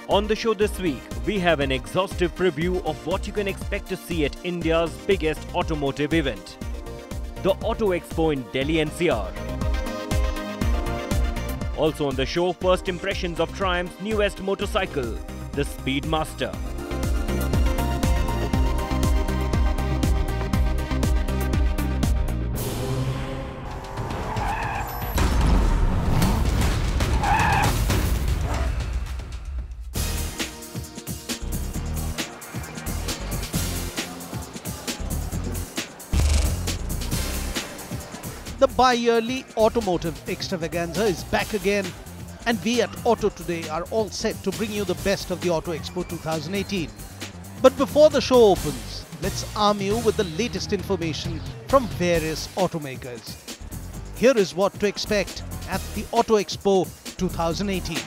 On the show this week, we have an exhaustive preview of what you can expect to see at India's biggest automotive event, the Auto Expo in Delhi NCR. Also on the show, first impressions of Triumph's newest motorcycle, the Speedmaster. The bi-yearly automotive extravaganza is back again, and we at Auto Today are all set to bring you the best of the Auto Expo 2018. But before the show opens, let's arm you with the latest information from various automakers. Here is what to expect at the Auto Expo 2018.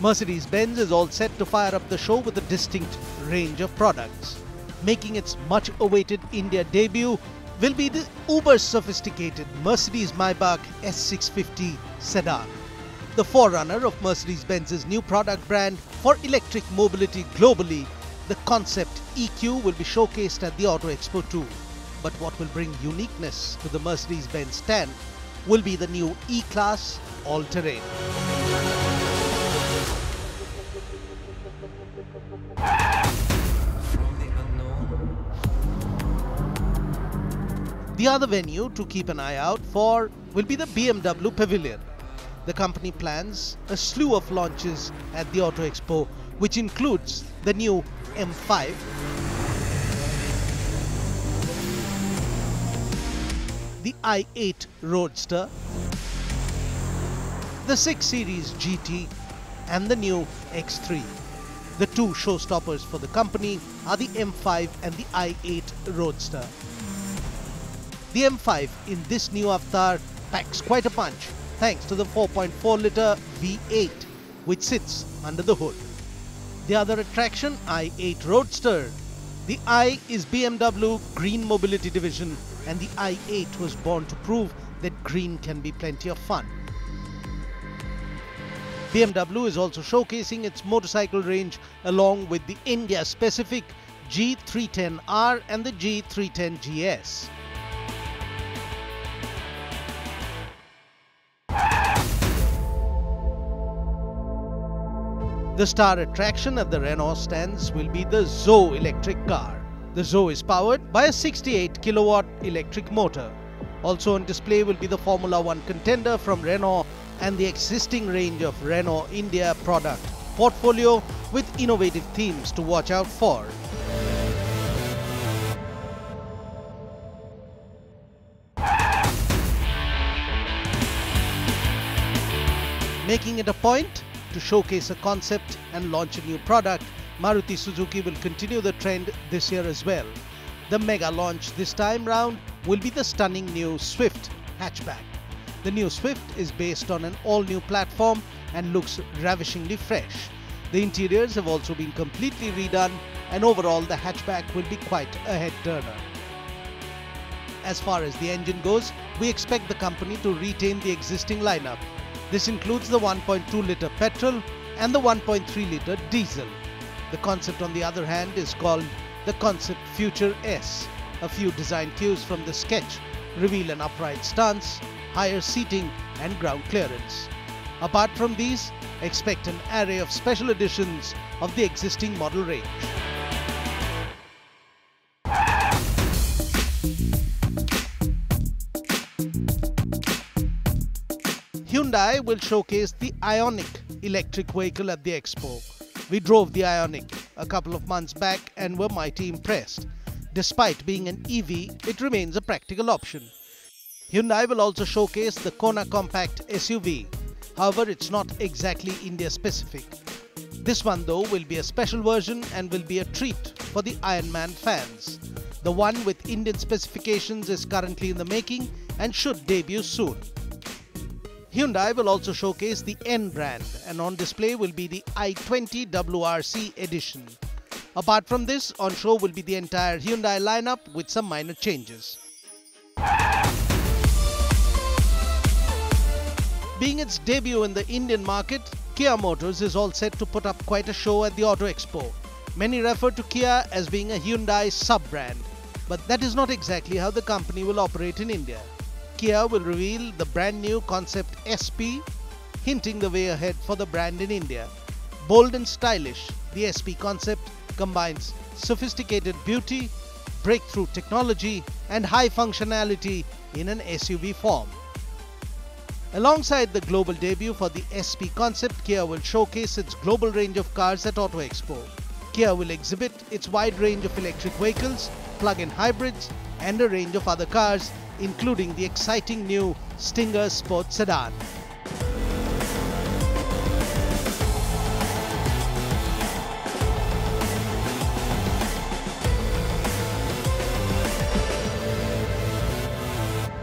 Mercedes-Benz is all set to fire up the show with a distinct range of products. Making its much-awaited India debut will be the uber-sophisticated Mercedes-Maybach S650 sedan. The forerunner of Mercedes-Benz's new product brand for electric mobility globally, the concept EQ will be showcased at the Auto Expo too. But what will bring uniqueness to the Mercedes-Benz stand will be the new E-Class all-terrain. The other venue to keep an eye out for will be the BMW Pavilion. The company plans a slew of launches at the Auto Expo, which includes the new M5, the i8 Roadster, the 6 Series GT and the new X3. The two showstoppers for the company are the M5 and the i8 Roadster. The M5 in this new avatar packs quite a punch thanks to the 4.4-litre V8 which sits under the hood. The other attraction, i8 Roadster. The I is BMW Green Mobility Division, and the i8 was born to prove that green can be plenty of fun. BMW is also showcasing its motorcycle range along with the India-specific G310R and the G310GS. The star attraction at the Renault stands will be the Zoe electric car. The Zoe is powered by a 68 kilowatt electric motor. Also on display will be the Formula One contender from Renault and the existing range of Renault India product portfolio with innovative themes to watch out for. Making it a point to showcase a concept and launch a new product, Maruti Suzuki will continue the trend this year as well. The mega launch this time round will be the stunning new Swift hatchback. The new Swift is based on an all-new platform and looks ravishingly fresh. The interiors have also been completely redone, and overall the hatchback will be quite a head-turner. As far as the engine goes, we expect the company to retain the existing lineup. This includes the 1.2-litre petrol and the 1.3-litre diesel. The concept, on the other hand, is called the Concept Future S. A few design cues from the sketch reveal an upright stance, higher seating and ground clearance. Apart from these, expect an array of special editions of the existing model range. Hyundai will showcase the Ioniq electric vehicle at the Expo. We drove the Ioniq a couple of months back and were mighty impressed. Despite being an EV, it remains a practical option. Hyundai will also showcase the Kona compact SUV. However, it's not exactly India specific. This one though will be a special version and will be a treat for the Ironman fans. The one with Indian specifications is currently in the making and should debut soon. Hyundai will also showcase the N brand, and on display will be the i20 WRC edition. Apart from this, on show will be the entire Hyundai lineup with some minor changes. Being its debut in the Indian market, Kia Motors is all set to put up quite a show at the Auto Expo. Many refer to Kia as being a Hyundai sub-brand, but that is not exactly how the company will operate in India. Kia will reveal the brand new concept SP, hinting the way ahead for the brand in India. Bold and stylish, the SP concept combines sophisticated beauty, breakthrough technology and high functionality in an SUV form. Alongside the global debut for the SP concept, Kia will showcase its global range of cars at Auto Expo. Kia will exhibit its wide range of electric vehicles, plug-in hybrids and a range of other cars, including the exciting new Stinger Sport Sedan.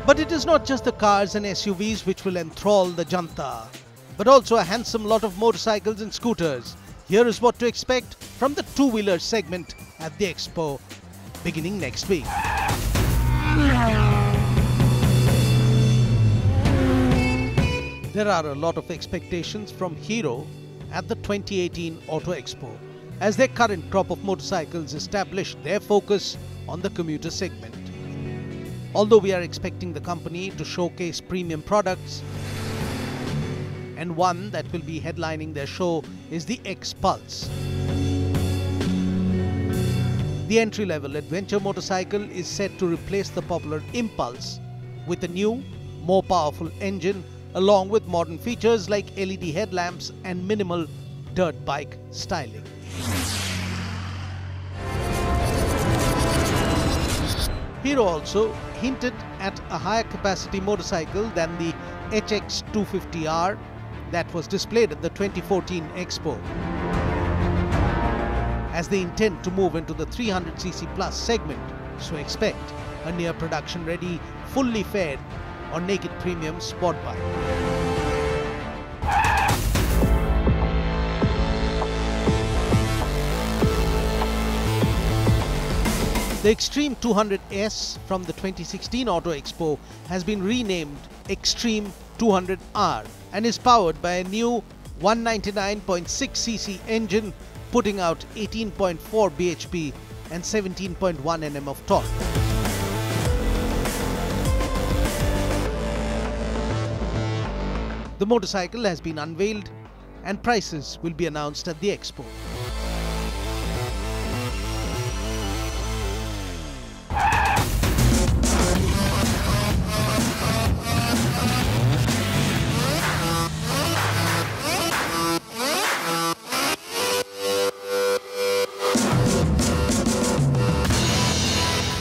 But it is not just the cars and SUVs which will enthrall the Janta, but also a handsome lot of motorcycles and scooters. Here is what to expect from the two-wheeler segment at the Expo beginning next week. There are a lot of expectations from Hero at the 2018 Auto Expo, as their current crop of motorcycles established their focus on the commuter segment. Although we are expecting the company to showcase premium products, and one that will be headlining their show is the X-Pulse. The entry-level adventure motorcycle is set to replace the popular Impulse with a new, more powerful engine along with modern features like LED headlamps and minimal dirt bike styling. Hero also hinted at a higher capacity motorcycle than the HX250R that was displayed at the 2014 Expo, as they intend to move into the 300cc plus segment, so expect a near production ready, fully faired or naked premium sport bike. The Extreme 200S from the 2016 Auto Expo has been renamed Extreme 200R and is powered by a new 199.6cc engine, putting out 18.4 bhp and 17.1 Nm of torque. The motorcycle has been unveiled and prices will be announced at the Expo.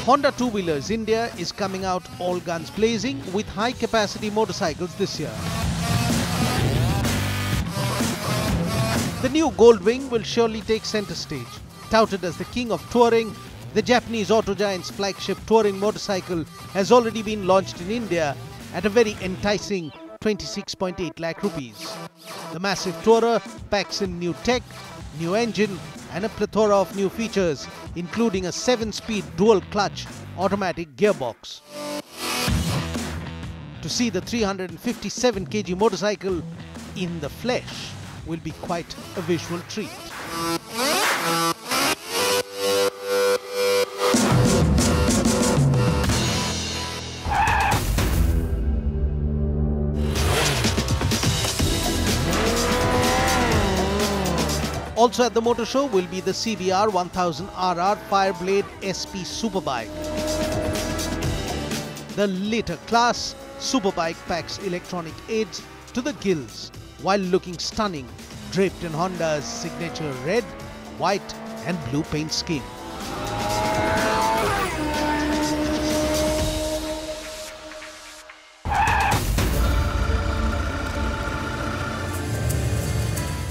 Honda Two-Wheelers India is coming out all guns blazing with high-capacity motorcycles this year. The new Goldwing will surely take center stage. Touted as the king of touring, the Japanese auto giant's flagship touring motorcycle has already been launched in India at a very enticing 26.8 lakh rupees. The massive tourer packs in new tech, new engine and a plethora of new features, including a 7-speed dual-clutch automatic gearbox. To see the 357 kg motorcycle in the flesh will be quite a visual treat. Also at the motor show will be the CBR 1000RR Fireblade SP Superbike. The later class Superbike packs electronic aids to the gills while looking stunning, draped in Honda's signature red, white and blue paint scheme.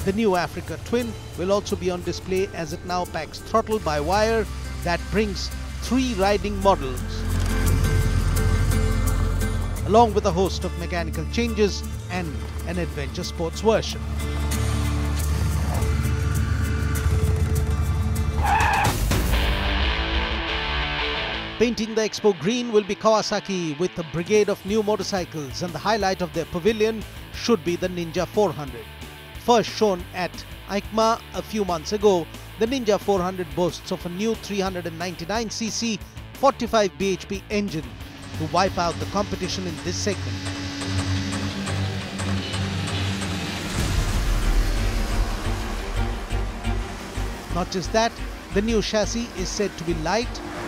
The new Africa Twin will also be on display, as it now packs throttle-by-wire that brings 3 riding models, along with a host of mechanical changes and an adventure sports version. Painting the Expo green will be Kawasaki with a brigade of new motorcycles, and the highlight of their pavilion should be the Ninja 400. First shown at EICMA a few months ago, the Ninja 400 boasts of a new 399cc 45 bhp engine to wipe out the competition in this segment. Not just that, the new chassis is said to be light,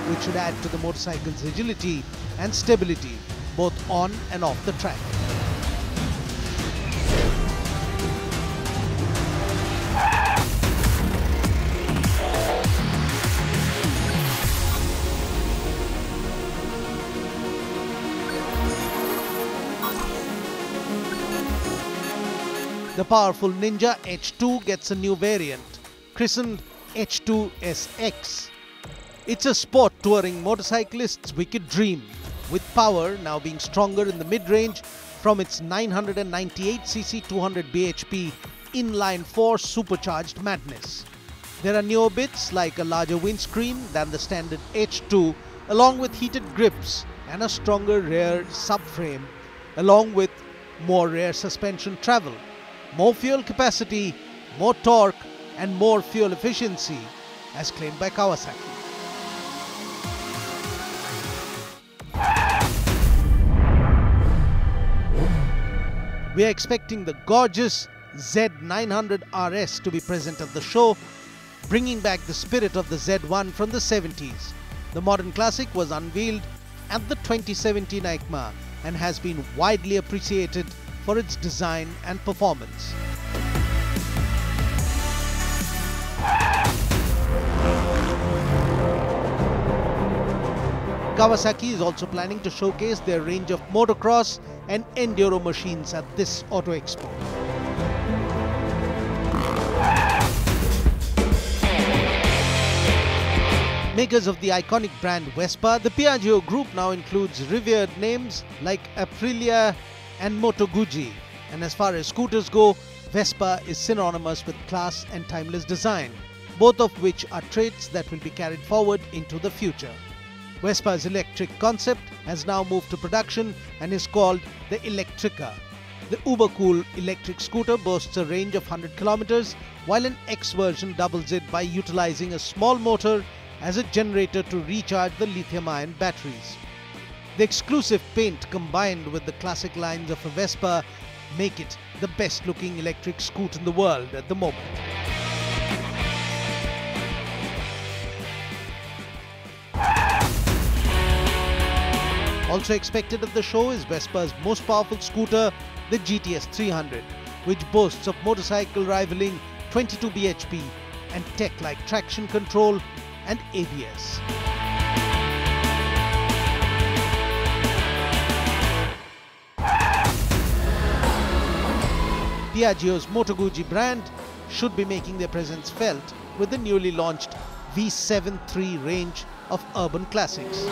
which should add to the motorcycle's agility and stability, both on and off the track. The powerful Ninja H2 gets a new variant, christened H2SX. It's a sport touring motorcyclist's wicked dream, with power now being stronger in the mid-range from its 998cc 200 bhp inline 4 supercharged madness. There are newer bits like a larger windscreen than the standard H2, along with heated grips and a stronger rear subframe, along with more rear suspension travel, more fuel capacity, more torque and more fuel efficiency, as claimed by Kawasaki. We are expecting the gorgeous Z900 RS to be present at the show, bringing back the spirit of the Z1 from the 70s. The modern classic was unveiled at the 2017 EICMA and has been widely appreciated for its design and performance. Kawasaki is also planning to showcase their range of motocross and enduro machines at this Auto Expo. Makers of the iconic brand Vespa, the Piaggio group now includes revered names like Aprilia and Moto Guzzi. And as far as scooters go, Vespa is synonymous with class and timeless design, both of which are traits that will be carried forward into the future. Vespa's electric concept has now moved to production and is called the Electrica. The uber-cool electric scooter boasts a range of 100 kilometers, while an X version doubles it by utilizing a small motor as a generator to recharge the lithium-ion batteries. The exclusive paint combined with the classic lines of a Vespa make it the best-looking electric scooter in the world at the moment. Also expected at the show is Vespa's most powerful scooter, the GTS 300, which boasts of motorcycle rivaling 22 bhp and tech like traction control and ABS. Piaggio's Moto Guzzi brand should be making their presence felt with the newly launched V7-3 range of urban classics.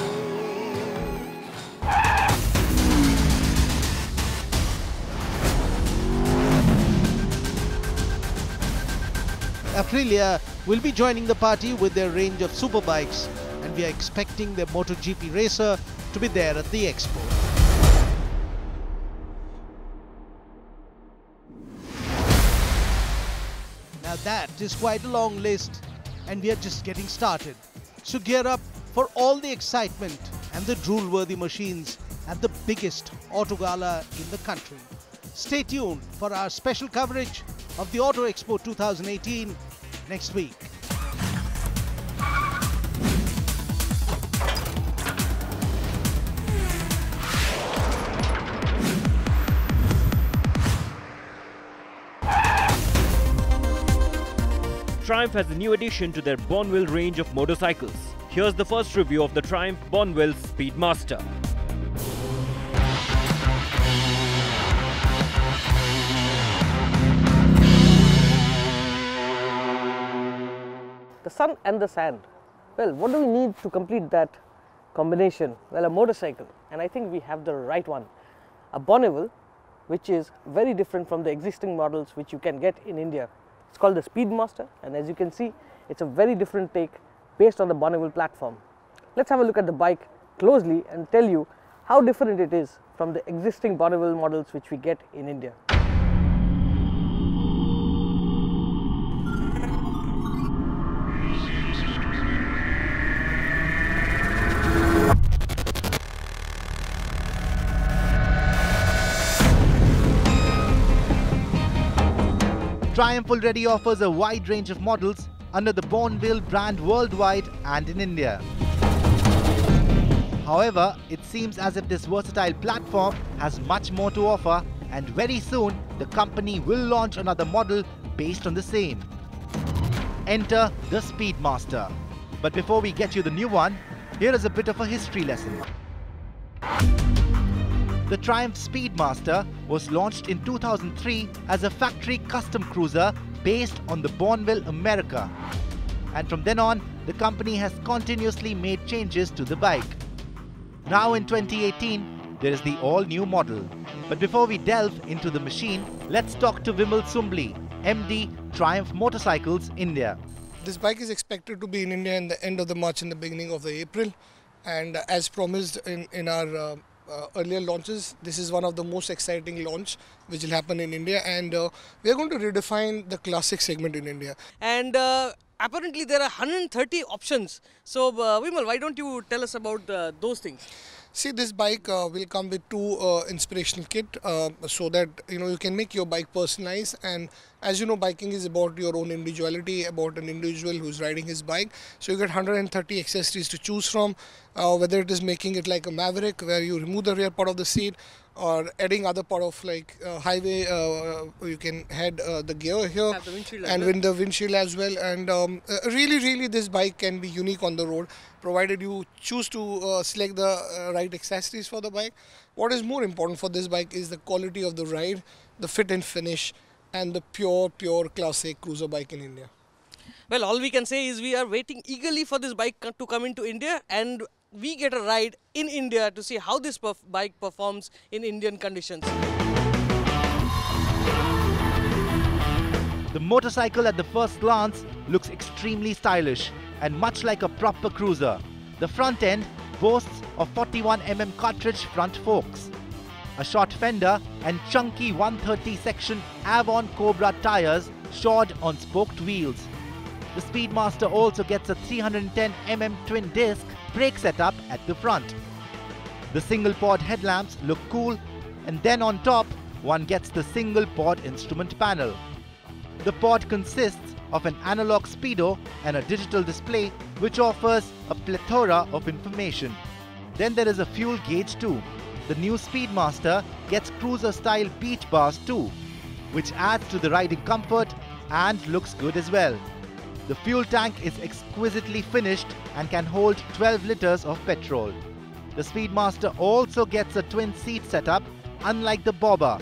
Aprilia will be joining the party with their range of superbikes, and we are expecting their MotoGP racer to be there at the Expo. Now that is quite a long list, and we are just getting started. So gear up for all the excitement and the drool-worthy machines at the biggest auto gala in the country. Stay tuned for our special coverage of the Auto Expo 2018 next week. Triumph has a new addition to their Bonneville range of motorcycles. Here's the first review of the Triumph Bonneville Speedmaster. The sun and the sand. Well, what do we need to complete that combination? Well, a motorcycle, and I think we have the right one. A Bonneville, which is very different from the existing models which you can get in India. It's called the Speedmaster, and as you can see, it's a very different take based on the Bonneville platform. Let's have a look at the bike closely and tell you how different it is from the existing Bonneville models which we get in India. Triumph already offers a wide range of models under the Bonneville brand worldwide and in India. However, it seems as if this versatile platform has much more to offer, and very soon the company will launch another model based on the same. Enter the Speedmaster. But before we get you the new one, here is a bit of a history lesson. The Triumph Speedmaster was launched in 2003 as a factory custom cruiser based on the Bonneville America. And from then on, the company has continuously made changes to the bike. Now in 2018, there is the all-new model. But before we delve into the machine, let's talk to Vimal Sumbli, MD, Triumph Motorcycles India. This bike is expected to be in India in the end of the March and the beginning of the April. And as promised in our earlier launches, this is one of the most exciting launch which will happen in India, and we are going to redefine the classic segment in India. And apparently there are 130 options. So Vimal, why don't you tell us about those things? See, this bike will come with two inspirational kit so that you can make your bike personalized. And as you know, biking is about your own individuality, about an individual who's riding his bike. So you get 130 accessories to choose from, whether it is making it like a Maverick where you remove the rear part of the seat, or adding other part of like highway, you can head the gear here and with the windshield as well. And really this bike can be unique on the road, provided you choose to select the right accessories for the bike. What is more important for this bike is the quality of the ride, the fit and finish, and the pure classic cruiser bike in India. Well, all we can say is we are waiting eagerly for this bike to come into India, and we get a ride in India to see how this bike performs in Indian conditions. The motorcycle at the first glance looks extremely stylish and much like a proper cruiser. The front end boasts of 41mm cartridge front forks, a short fender and chunky 130 section Avon Cobra tires shod on spoked wheels. The Speedmaster also gets a 310mm twin disc brake setup at the front. The single pod headlamps look cool, and then on top one gets the single pod instrument panel. The pod consists of an analog speedo and a digital display which offers a plethora of information. Then there is a fuel gauge too. The new Speedmaster gets cruiser style beach bars too, which adds to the riding comfort and looks good as well. The fuel tank is exquisitely finished and can hold 12 liters of petrol. The Speedmaster also gets a twin seat setup, unlike the Bobber.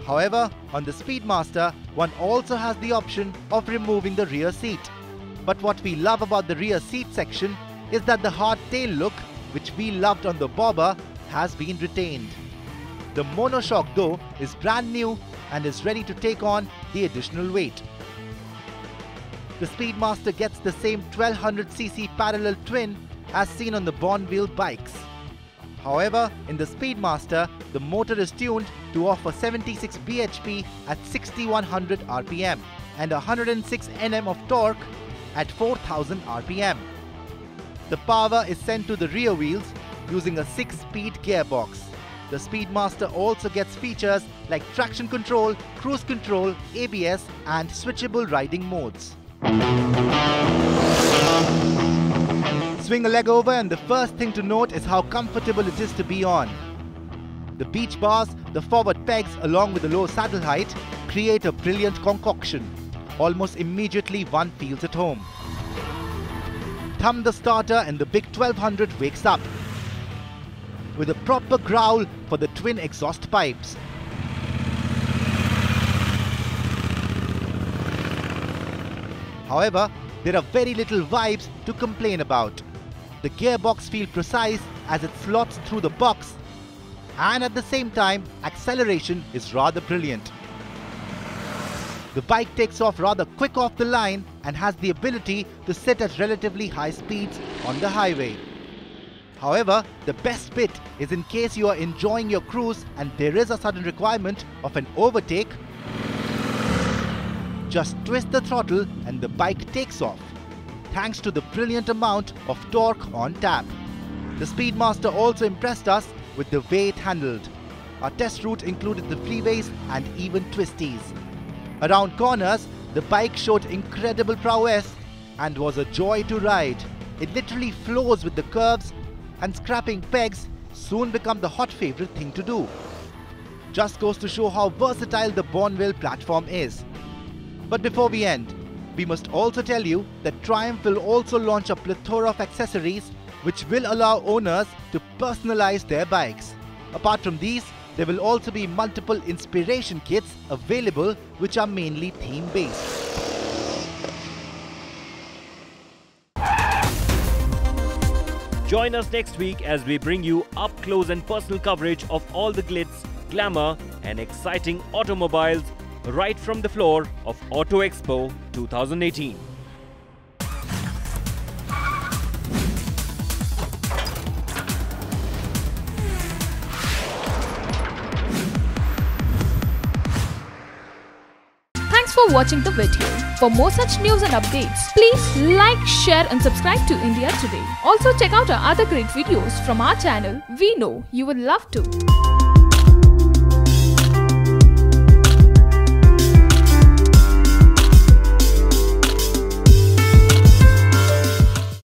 However, on the Speedmaster, one also has the option of removing the rear seat. But what we love about the rear seat section is that the hardtail look, which we loved on the Bobber, has been retained. The monoshock though is brand new and is ready to take on the additional weight. The Speedmaster gets the same 1200cc parallel twin as seen on the Bonneville bikes. However, in the Speedmaster, the motor is tuned to offer 76 bhp at 6100 rpm and 106 Nm of torque at 4000 rpm. The power is sent to the rear wheels using a 6-speed gearbox. The Speedmaster also gets features like traction control, cruise control, ABS and switchable riding modes. Swing a leg over and the first thing to note is how comfortable it is to be on. The beach bars, the forward pegs along with the low saddle height create a brilliant concoction. Almost immediately one feels at home. Thumb the starter and the big 1200 wakes up with a proper growl for the twin exhaust pipes. However, there are very little vibes to complain about. The gearbox feels precise as it slots through the box, and at the same time, acceleration is rather brilliant. The bike takes off rather quick off the line and has the ability to sit at relatively high speeds on the highway. However, the best bit is in case you are enjoying your cruise and there is a sudden requirement of an overtake, just twist the throttle and the bike takes off, thanks to the brilliant amount of torque on tap. The Speedmaster also impressed us with the way it handled. Our test route included the freeways and even twisties. Around corners, the bike showed incredible prowess and was a joy to ride. It literally flows with the curves, and scrapping pegs soon become the hot favorite thing to do. Just goes to show how versatile the Bonneville platform is. But before we end, we must also tell you that Triumph will also launch a plethora of accessories which will allow owners to personalize their bikes. Apart from these, there will also be multiple inspiration kits available which are mainly theme-based. Join us next week as we bring you up close and personal coverage of all the glitz, glamour and exciting automobiles right from the floor of Auto Expo 2018. Thanks for watching the video. For more such news and updates, please like, share and subscribe to India Today. Also check out our other great videos from our channel. We know you will love to.